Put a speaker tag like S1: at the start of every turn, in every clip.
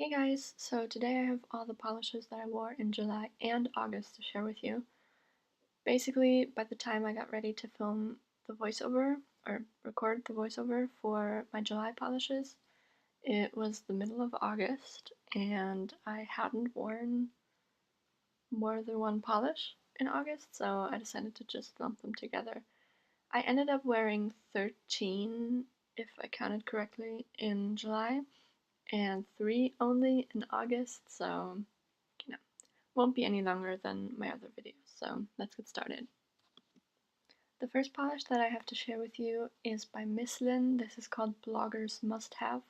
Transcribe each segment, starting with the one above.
S1: Hey guys, so today I have all the polishes that I wore in July and August to share with you. Basically, by the time I got ready to film the voiceover, or record the voiceover for my July polishes, it was the middle of August and I hadn't worn more than one polish in August, so I decided to just lump them together. I ended up wearing 13, if I counted correctly, in July, and 3 only in August, so you know, won't be any longer than my other videos, so let's get started. The first polish that I have to share with you is by Misslyn. This is called Blogger's Must Have.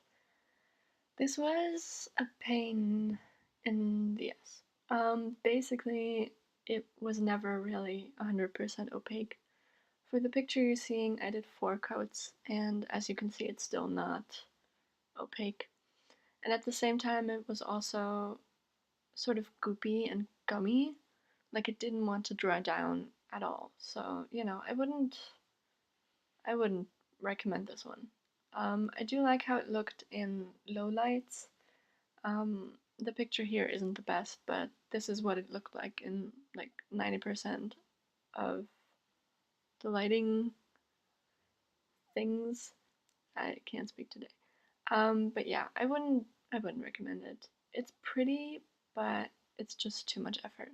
S1: This was a pain in the ass. Basically, it was never really 100% opaque. For the picture you're seeing, I did 4 coats, and as you can see, it's still not opaque. And at the same time, it was also sort of goopy and gummy, like it didn't want to dry down at all. So, I wouldn't recommend this one. I do like how it looked in low lights. The picture here isn't the best, but this is what it looked like in like 90% of the lighting things. I can't speak today. But yeah, I wouldn't recommend it. It's pretty, but it's just too much effort.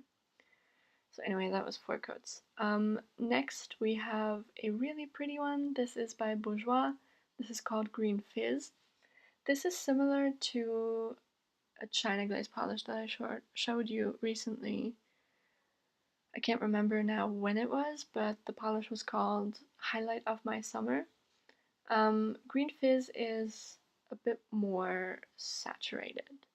S1: So anyway, that was 4 coats. Next we have a really pretty one. This is by Bourjois. This is called Green Fizz. This is similar to a China Glaze polish that I showed you recently. I can't remember now when it was, but the polish was called Highlight of My Summer. Green Fizz is a bit more saturated.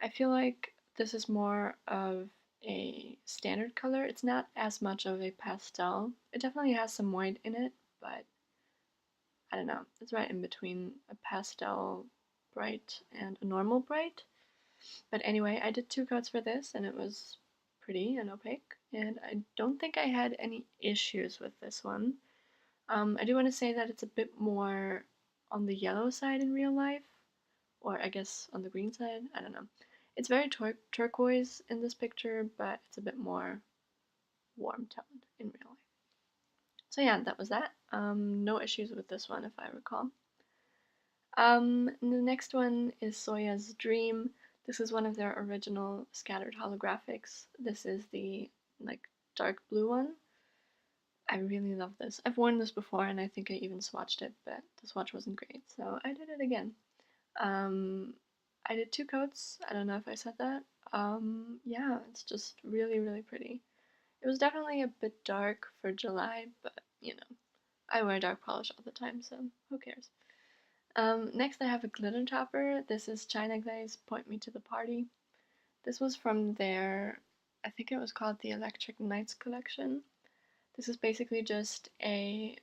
S1: I feel like this is more of a standard color. It's not as much of a pastel. It definitely has some white in it, but I don't know. It's right in between a pastel bright and a normal bright. But anyway, I did 2 coats for this and it was pretty and opaque. And I don't think I had any issues with this one. I do want to say that it's a bit more on the yellow side in real life, or I guess on the green side, I don't know. It's very turquoise in this picture, but it's a bit more warm toned in real life. So yeah, that was that. No issues with this one if I recall. The next one is Soyuz Dream. This is one of their original scattered holographics. This is the like dark blue one. I really love this. I've worn this before and I think I even swatched it, but the swatch wasn't great, so I did it again. I did 2 coats. I don't know if I said that. Yeah, it's just really, really pretty. It was definitely a bit dark for July, but I wear dark polish all the time, so who cares? Next I have a glitter topper. This is China Glaze Point Me to the Party. This was from their, I think it was called the Electric Nights collection. This is basically just a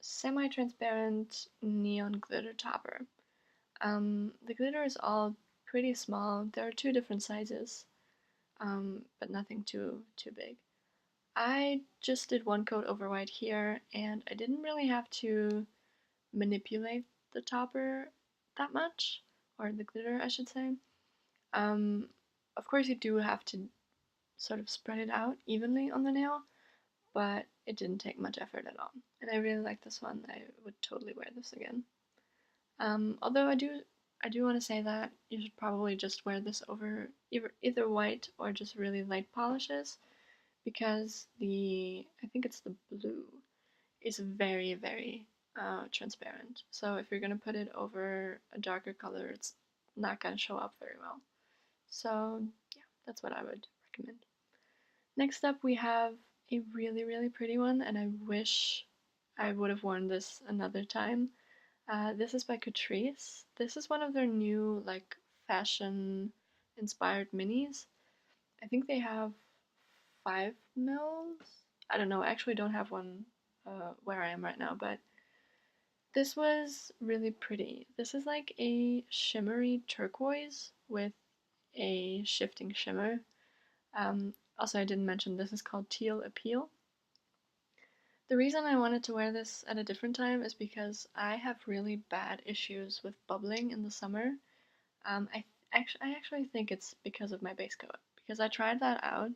S1: semi-transparent neon glitter topper. The glitter is all pretty small. There are 2 different sizes, but nothing too big. I just did 1 coat over white here, and I didn't really have to manipulate the topper that much, or the glitter, I should say. Of course, you do have to sort of spread it out evenly on the nail, but it didn't take much effort at all. And I really like this one. I would totally wear this again. Although I do want to say that you should probably just wear this over either white or just really light polishes, because I think it's the blue, is very, very transparent. So if you're going to put it over a darker color, it's not going to show up very well. So yeah, that's what I would recommend. Next up we have a really, really pretty one, and I wish I would have worn this another time. This is by Catrice. This is one of their new like fashion inspired minis. I think they have 5 mils. I don't know. I actually don't have one where I am right now, but this was really pretty. This is like a shimmery turquoise with a shifting shimmer. Also, I didn't mention this is called Teal Appeal. The reason I wanted to wear this at a different time is because I have really bad issues with bubbling in the summer. I actually think it's because of my base coat, because I tried that out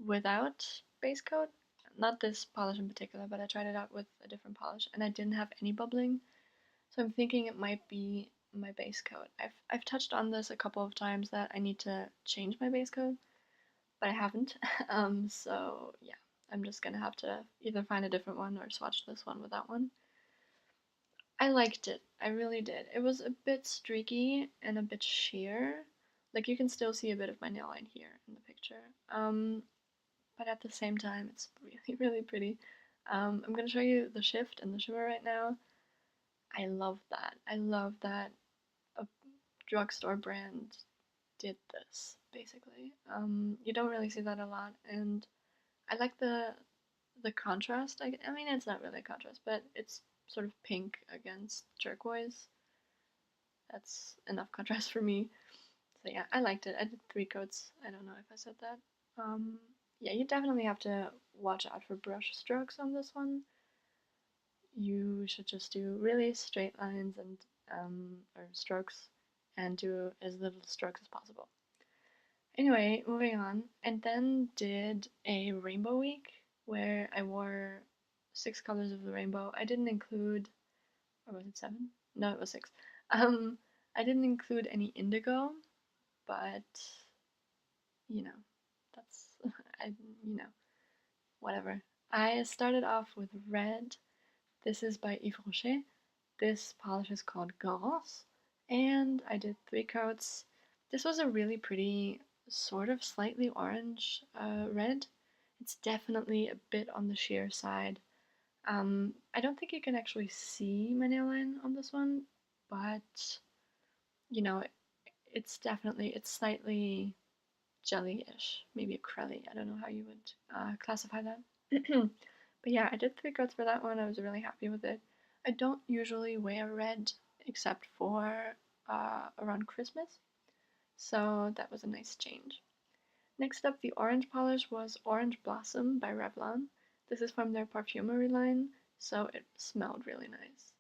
S1: without base coat. Not this polish in particular, but I tried it out with a different polish, and I didn't have any bubbling. So I'm thinking it might be my base coat. I've touched on this a couple of times that I need to change my base coat, but I haven't. So yeah, I'm just gonna have to either find a different one or swatch this one with that one. I liked it. I really did. It was a bit streaky and a bit sheer. Like you can still see a bit of my nail line here in the picture. But at the same time, it's really, really pretty. I'm gonna show you the shift and the shimmer right now. I love that. I love that a drugstore brand did this, basically. You don't really see that a lot, and I like the contrast. I mean, it's not really a contrast, but it's sort of pink against turquoise. That's enough contrast for me. So yeah, I liked it. I did 3 coats. I don't know if I said that. Um, yeah, you definitely have to watch out for brush strokes on this one. You should just do really straight lines and or strokes, and do as little strokes as possible. Anyway, moving on, and then did a rainbow week where I wore 6 colors of the rainbow. I didn't include, or was it 7? No, it was 6. Um, I didn't include any indigo, but you know, that's I you know, whatever. I started off with red. This is by Yves Rocher. This polish is called Garance, and I did 3 coats. This was a really pretty, sort of slightly orange red. It's definitely a bit on the sheer side. I don't think you can actually see my nail line on this one, but you know, it's slightly jelly-ish, maybe a crelly. I don't know how you would classify that. But yeah, I did 3 coats for that one. I was really happy with it. I don't usually wear red except for around Christmas, so that was a nice change. Next up, the orange polish was Orange Blossom by Revlon. This is from their perfumery line, so it smelled really nice.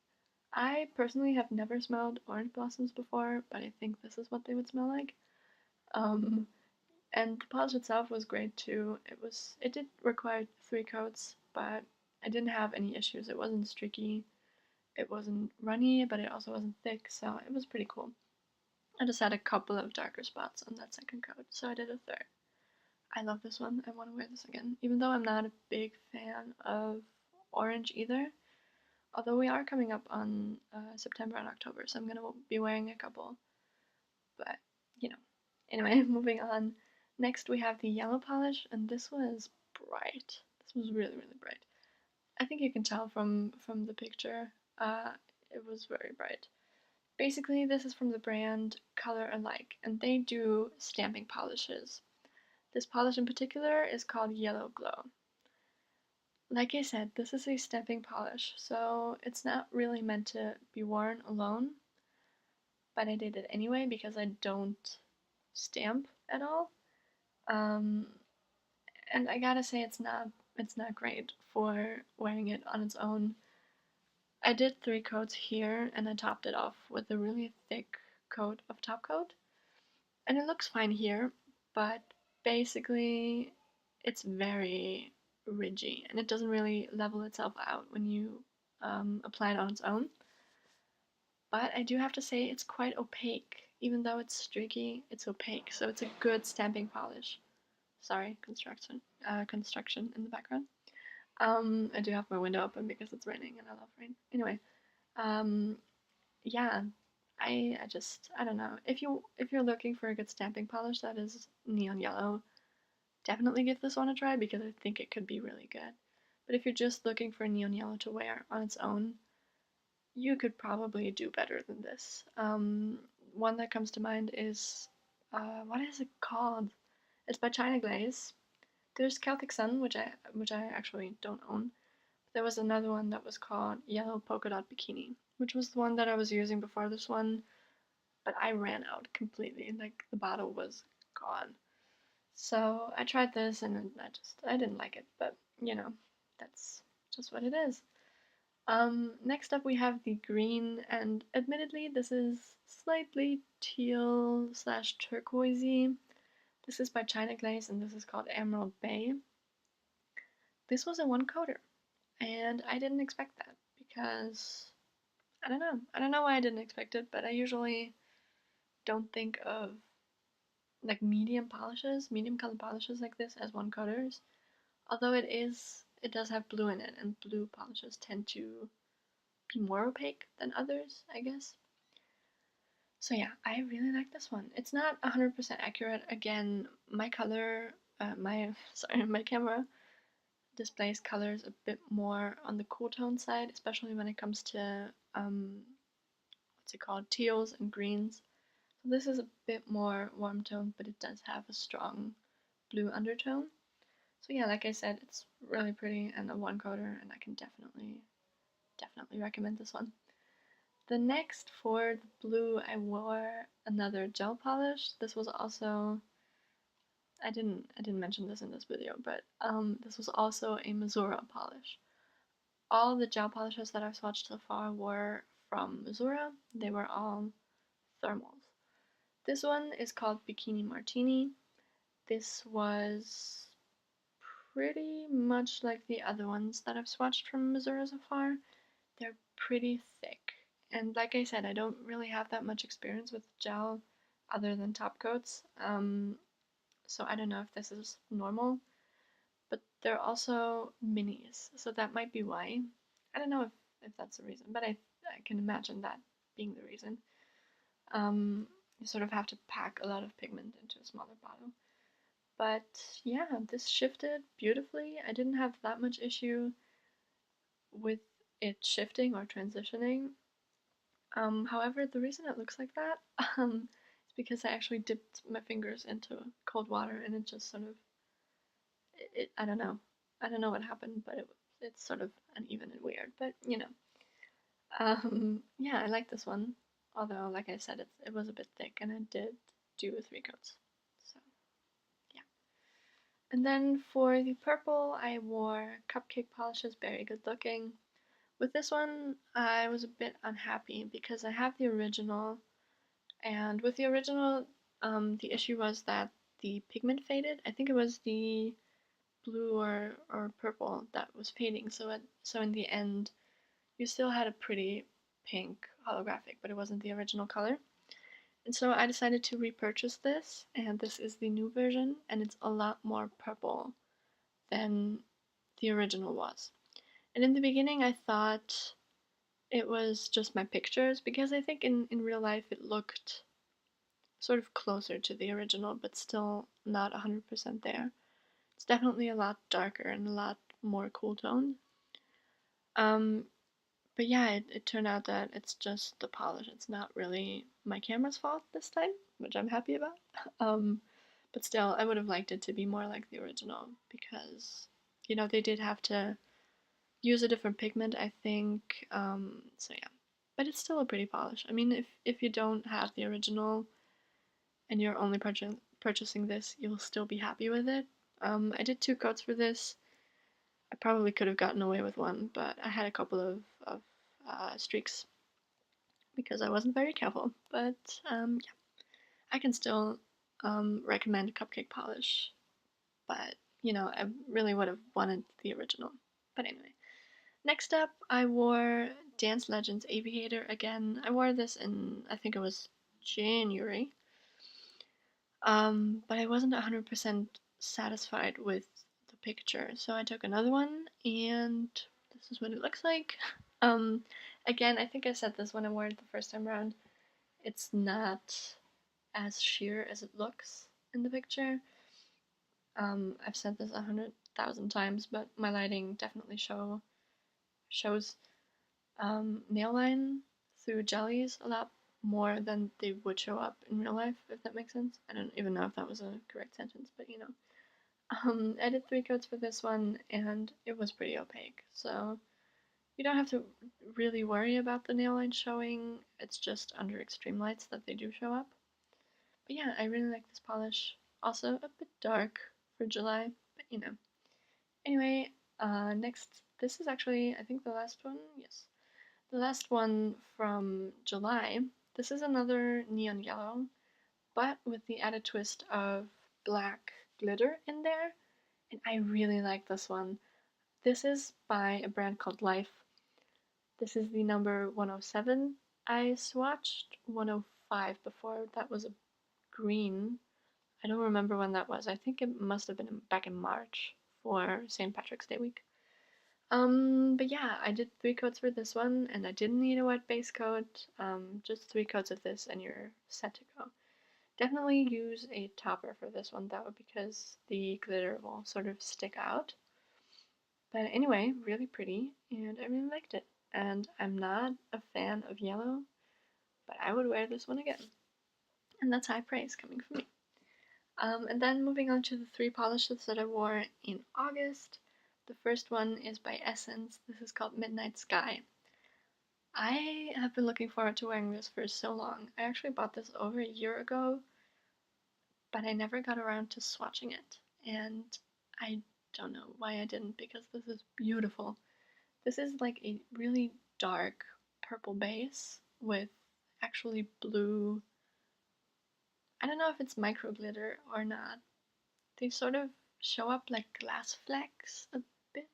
S1: I personally have never smelled orange blossoms before, but I think this is what they would smell like. Um, and the polish itself was great too. It did require 3 coats, but I didn't have any issues. It wasn't streaky, it wasn't runny, but it also wasn't thick, so it was pretty cool. I just had a couple of darker spots on that second coat, so I did a third. I love this one. I want to wear this again, even though I'm not a big fan of orange either. Although we are coming up on September and October, so I'm gonna be wearing a couple. But you know, anyway, moving on. Next we have the yellow polish, and this was bright. This was really, really bright. I think you can tell from the picture. It was very bright. Basically, this is from the brand Color Alike, and they do stamping polishes. This polish in particular is called Yellow Glow. Like I said, this is a stamping polish, so it's not really meant to be worn alone, but I did it anyway because I don't stamp at all. Um, and I gotta say it's not great for wearing it on its own. I did 3 coats here, and I topped it off with a really thick coat of top coat, and it looks fine here, but basically it's very ridgy, and it doesn't really level itself out when you apply it on its own. But I do have to say it's quite opaque. Even though it's streaky, it's opaque, so it's a good stamping polish. Sorry, construction in the background. I do have my window open because it's raining and I love rain. Anyway, um, yeah, I don't know. If you're looking for a good stamping polish that is neon yellow, definitely give this one a try because I think it could be really good. But if you're just looking for neon yellow to wear on its own, you could probably do better than this. One that comes to mind is what is it called? It's by China Glaze. There's Celtic Sun, which I actually don't own. There was another one that was called Yellow Polka Dot Bikini, which was the one that I was using before this one, but I ran out completely. Like the bottle was gone. So I tried this and I didn't like it, but you know, that's just what it is. Next up we have the green, and admittedly this is slightly teal slash turquoisey. This is by China Glaze and this is called Emerald Bay. This was a one coater, and I didn't expect that because I don't know. I don't know why I didn't expect it, but I usually don't think of like medium color polishes like this as one coaters. Although it does have blue in it, and blue polishes tend to be more opaque than others, I guess. So yeah, I really like this one. It's not 100% accurate. Again, my color, my camera displays colors a bit more on the cool tone side, especially when it comes to what's it called, teals and greens. So this is a bit more warm tone, but it does have a strong blue undertone. So yeah, like I said, it's really pretty and a one coater, and I can definitely recommend this one. The next, for the blue, I wore another gel polish. This was also, I didn't mention this in this video, but this was also a Masura polish. All the gel polishes that I've swatched so far were from Masura. They were all thermals. This one is called Bikini Martini. This was pretty much like the other ones that I've swatched from Masura so far. They're pretty thick. And like I said, I don't really have that much experience with gel other than top coats. So I don't know if this is normal, but they're also minis, so that might be why. I don't know if that's the reason, but I can imagine that being the reason. You sort of have to pack a lot of pigment into a smaller bottle. But yeah, this shifted beautifully. I didn't have that much issue with it shifting or transitioning. However, the reason it looks like that is because I actually dipped my fingers into cold water and it just sort of, I don't know. I don't know what happened, but it's sort of uneven and weird, but you know. Yeah, I like this one. Although, like I said, it was a bit thick and I did do 3 coats. So, yeah. And then for the purple, I wore Cupcake Polish's Very Good Looking. With this one, I was a bit unhappy because I have the original, and with the original, the issue was that the pigment faded. I think it was the blue or purple that was fading, so in the end, you still had a pretty pink holographic, but it wasn't the original color. And so I decided to repurchase this, and this is the new version, and it's a lot more purple than the original was. And in the beginning, I thought it was just my pictures, because I think in real life it looked sort of closer to the original, but still not 100% there. It's definitely a lot darker and a lot more cool toned. But yeah, it turned out that it's just the polish. It's not really my camera's fault this time, which I'm happy about. But still, I would have liked it to be more like the original because, you know, they did have to use a different pigment, I think. So yeah, but it's still a pretty polish. I mean, if you don't have the original and you're only purchasing this, you'll still be happy with it. I did 2 coats for this. I probably could have gotten away with one, but I had a couple of streaks because I wasn't very careful. But yeah, I can still recommend Cupcake Polish, but you know, I really would have wanted the original. But anyway, next up, I wore Dance Legends Aviator again. I wore this in, I think it was January. But I wasn't 100% satisfied with the picture, so I took another one, and this is what it looks like. Um, Again, I think I said this when I wore it the first time around. It's not as sheer as it looks in the picture. I've said this 100,000 times, but my lighting definitely shows nail line through jellies a lot more than they would show up in real life, if that makes sense. I don't even know if that was a correct sentence, but you know. I did 3 coats for this one, and it was pretty opaque, so you don't have to really worry about the nail line showing. It's just under extreme lights that they do show up. But yeah, I really like this polish. Also a bit dark for July, but you know. Anyway, next this is actually, I think the last one, yes. The last one from July. This is another neon yellow, but with the added twist of black glitter in there, and I really like this one. This is by a brand called Life. This is the number 107. I swatched 105 before. That was a green. I don't remember when that was. I think it must have been back in March for St. Patrick's Day week. But yeah, I did 3 coats for this one, and I didn't need a wet base coat. Just 3 coats of this and you're set to go. Definitely use a topper for this one though, because the glitter will sort of stick out. But anyway, really pretty, and I really liked it. And I'm not a fan of yellow, but I would wear this one again. And that's high praise coming from me. And then moving on to the 3 polishes that I wore in August. The first one is by Essence. This is called Midnight Sky. I have been looking forward to wearing this for so long. I actually bought this over a year ago, but I never got around to swatching it. And I don't know why I didn't, because this is beautiful. This is like a really dark purple base with actually blue. I don't know if it's micro glitter or not. They sort of show up like glass flecks a bit.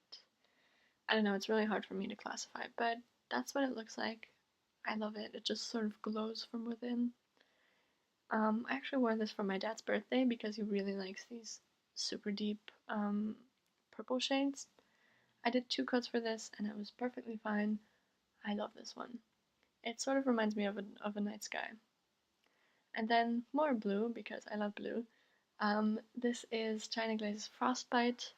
S1: I don't know, it's really hard for me to classify, but that's what it looks like. I love it. It just sort of glows from within. I actually wore this for my dad's birthday because he really likes these super deep purple shades. I did 2 coats for this and it was perfectly fine. I love this one. It sort of reminds me of a night sky. And then more blue, because I love blue. This is China Glaze's Frostbite,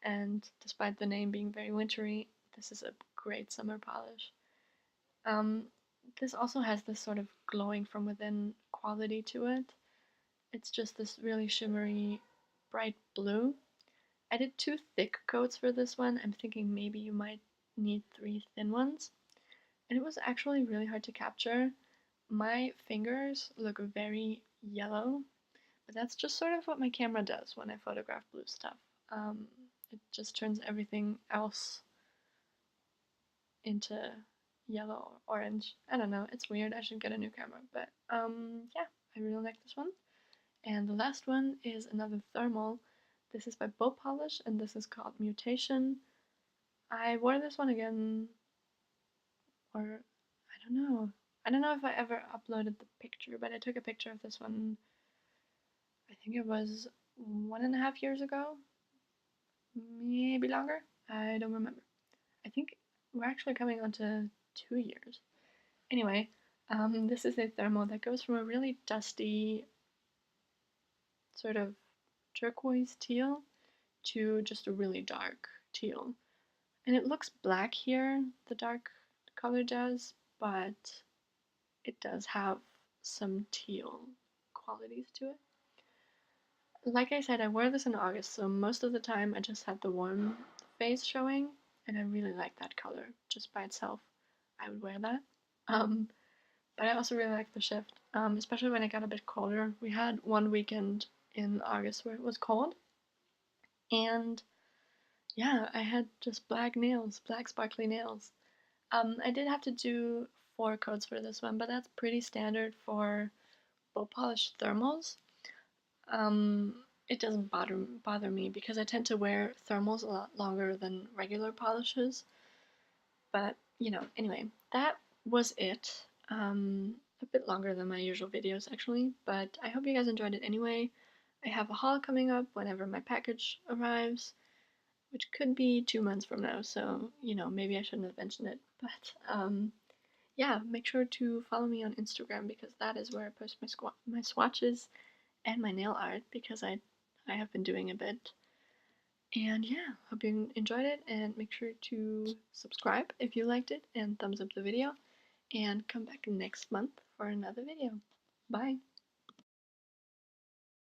S1: and despite the name being very wintry, this is a great summer polish. This also has this sort of glowing from within quality to it. It's just this really shimmery, bright blue. I did 2 thick coats for this one. I'm thinking maybe you might need 3 thin ones. And it was actually really hard to capture. My fingers look very yellow, but that's just sort of what my camera does when I photograph blue stuff. It just turns everything else into yellow or orange. I don't know, it's weird. I should get a new camera, but yeah, I really like this one. And the last one is another thermal. This is by Bow Polish, and this is called Mutation. I wore this one again, or I don't know. I don't know if I ever uploaded the picture, but I took a picture of this one, I think it was 1.5 years ago, maybe longer. I don't remember. I think we're actually coming on to 2 years. Anyway, this is a thermal that goes from a really dusty sort of turquoise teal to just a really dark teal. And it looks black here, the dark color does, but it does have some teal qualities to it. Like I said, I wore this in August, so most of the time I just had the warm face showing, and I really like that color just by itself. I would wear that. But I also really like the shift, especially when it got a bit colder. We had one weekend in August where it was cold, and yeah, I had just black nails, black sparkly nails. I did have to do 4 coats for this one, but that's pretty standard for Bow Polish thermals. It doesn't bother me because I tend to wear thermals a lot longer than regular polishes. But, you know, anyway, that was it. A bit longer than my usual videos actually, but I hope you guys enjoyed it anyway. I have a haul coming up whenever my package arrives, which could be 2 months from now, so, you know, maybe I shouldn't have mentioned it. But, yeah, make sure to follow me on Instagram because that is where I post my swatches and my nail art because I have been doing a bit. And yeah, hope you enjoyed it, and make sure to subscribe if you liked it and thumbs up the video, and come back next month for another video. Bye!